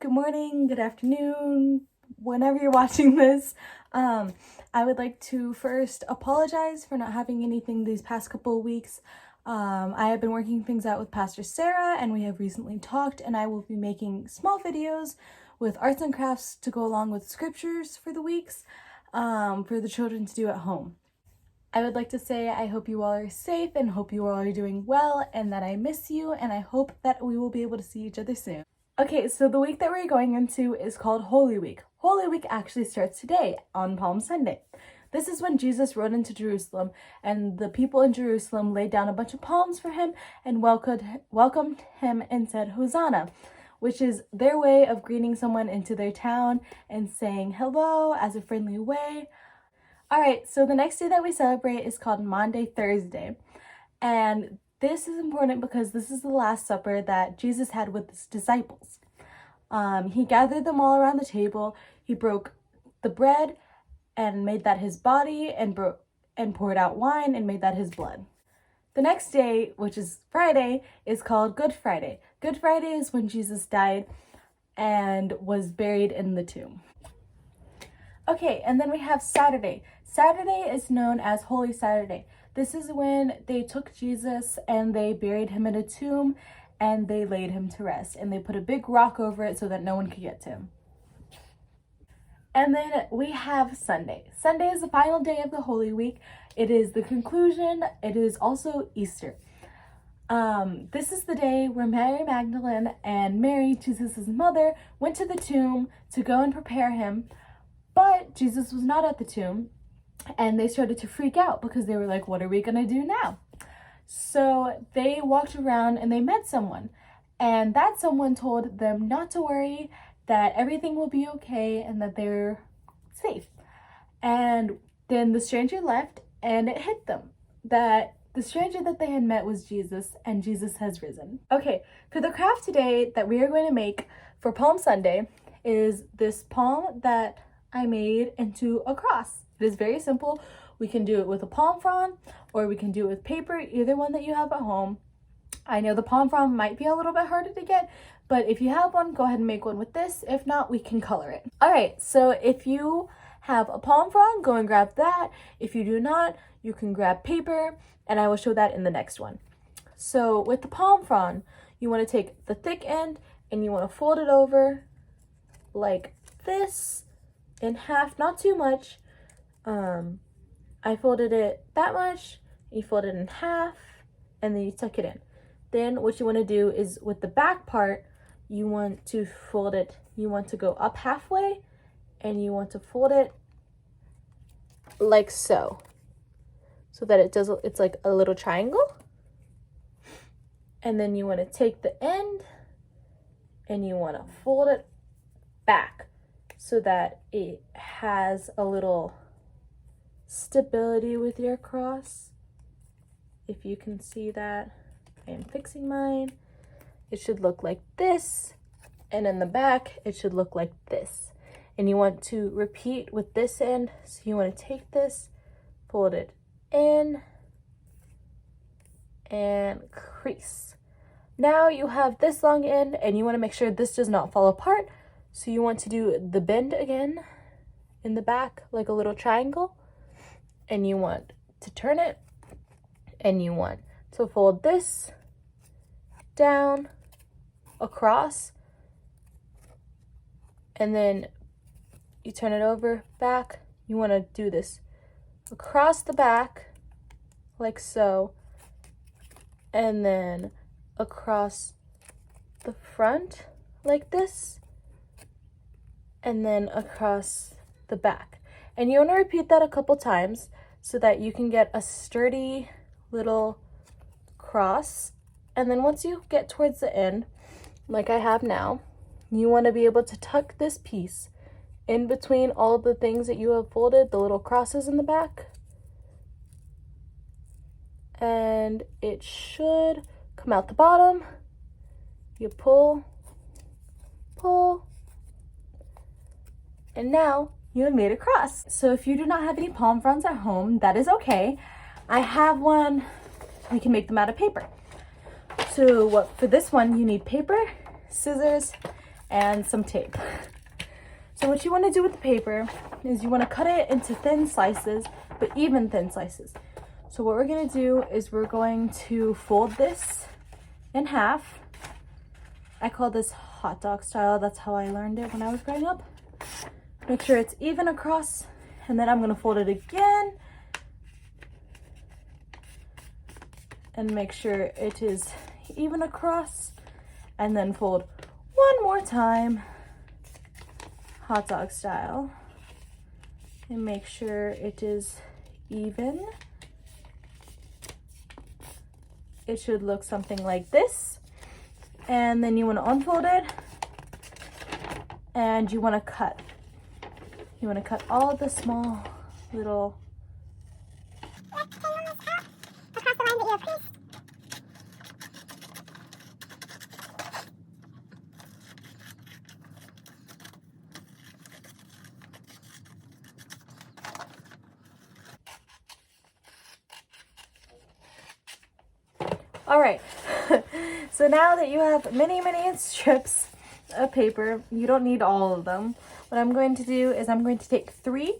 good morning, good afternoon, whenever you're watching this. I would like to first apologize for not having anything these past couple of weeks. I have been working things out with Pastor Sarah, and we have recently talked, and I will be making small videos with arts and crafts to go along with scriptures for the weeks for the children to do at home. I would like to say I hope you all are safe and hope you all are doing well and that I miss you, and I hope that we will be able to see each other soon. Okay, so the week that we're going into is called Holy Week. Holy Week actually starts today on Palm Sunday. This is when Jesus rode into Jerusalem, and the people in Jerusalem laid down a bunch of palms for him and welcomed him and said, Hosanna, which is their way of greeting someone into their town and saying hello as a friendly way. All right, so the next day that we celebrate is called Maundy Thursday. And this is important because this is the Last Supper that Jesus had with his disciples. He gathered them all around the table. He broke the bread and made that his body, and poured out wine and made that his blood. The next day, which is Friday, is called Good Friday. Good Friday is when Jesus died and was buried in the tomb. Okay, and then we have Saturday. Saturday is known as Holy Saturday. This is when they took Jesus and they buried him in a tomb and they laid him to rest. And they put a big rock over it so that no one could get to him. And then we have Sunday. Sunday is the final day of the Holy Week. It is the conclusion. It is also Easter. This is the day where Mary Magdalene and Mary, Jesus' mother, went to the tomb to go and prepare him. But Jesus was not at the tomb, and they started to freak out because they were like, what are we going to do now? So they walked around and they met someone, and that someone told them not to worry, that everything will be okay and that they're safe. And then the stranger left, and it hit them that the stranger that they had met was Jesus, and Jesus has risen. Okay, for the craft today that we are going to make for Palm Sunday is this palm that I made into a cross. It is very simple. We can do it with a palm frond, or we can do it with paper, either one that you have at home. I know the palm frond might be a little bit harder to get, but if you have one, go ahead and make one with this. If not, we can color it. All right, so if you have a palm frond, go and grab that. If you do not, you can grab paper, and I will show that in the next one. So with the palm frond, you want to take the thick end and you want to fold it over like this in half, not too much. I folded it that much, you fold it in half, and then you tuck it in. Then what you want to do is with the back part, you want to fold it, you want to go up halfway, and you want to fold it like so that it's like a little triangle. And then you want to take the end and you want to fold it back so that it has a little stability with your cross. If you can see that, I am fixing mine. It should look like this, and in the back it should look like this. And you want to repeat with this end. So you want to take this, fold it in, and crease. Now you have this long end, and you want to make sure this does not fall apart. So you want to do the bend again in the back, like a little triangle. And you want to turn it, and you want to fold this down across, and then you turn it over back. You want to do this across the back like so, and then across the front like this, and then across the back. And you want to repeat that a couple times so that you can get a sturdy little cross. And then once you get towards the end, like I have now, you want to be able to tuck this piece in between all the things that you have folded, the little crosses in the back. And it should come out the bottom. You pull, and now you have made a cross. So if you do not have any palm fronds at home, that is okay. I have one. We can make them out of paper. So for this one, you need paper, scissors, and some tape. So what you want to do with the paper is you want to cut it into thin slices, but even thin slices. So what we're going to do is we're going to fold this in half. I call this hot dog style. That's how I learned it when I was growing up. Make sure it's even across, and then I'm going to fold it again and make sure it is even across, and then fold one more time, hot dog style, and make sure it is even. It should look something like this. And then you want to unfold it, and you want to cut. You want to cut all the small little All right, so now that you have many strips of paper, you don't need all of them. What I'm going to do is I'm going to take 3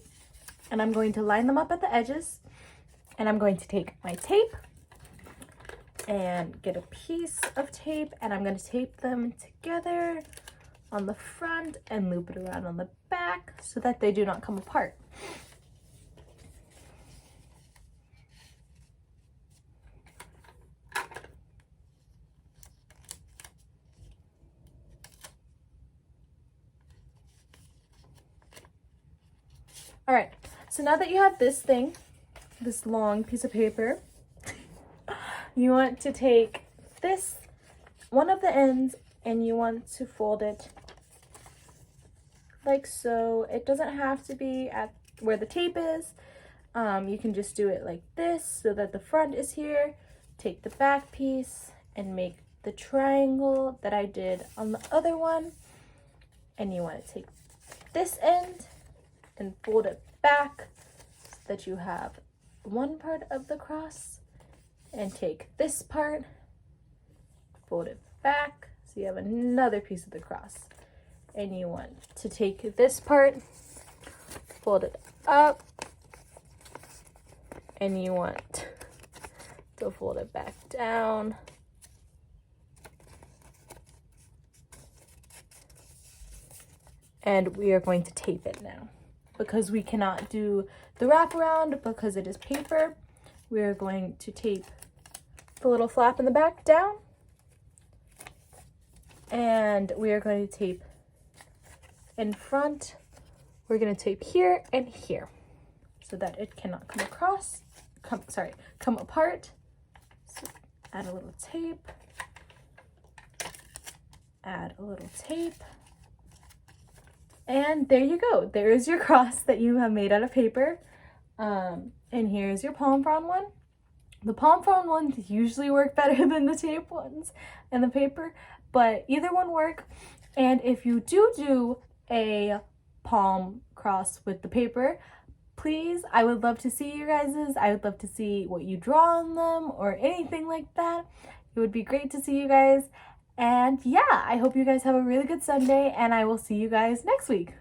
and I'm going to line them up at the edges, and I'm going to take my tape and get a piece of tape, and I'm going to tape them together on the front and loop it around on the back so that they do not come apart. All right, so now that you have this thing, this long piece of paper, you want to take this, one of the ends, and you want to fold it like so. It doesn't have to be at where the tape is. You can just do it like this so that the front is here. Take the back piece and make the triangle that I did on the other one. And you want to take this end and fold it back so that you have one part of the cross, and take this part, fold it back so you have another piece of the cross. And you want to take this part, fold it up, and you want to fold it back down. And we are going to tape it now. Because we cannot do the wraparound because it is paper, we are going to tape the little flap in the back down. And we are going to tape in front. We're going to tape here and here so that it cannot come across, come apart. So add a little tape. Add a little tape. And there you go. There is your cross that you have made out of paper. And here's your palm frond one. The palm frond ones usually work better than the tape ones and the paper, but either one work. And if you do a palm cross with the paper, please, I would love to see your guys's. I would love to see what you draw on them or anything like that. It would be great to see you guys. And yeah, I hope you guys have a really good Sunday, and I will see you guys next week.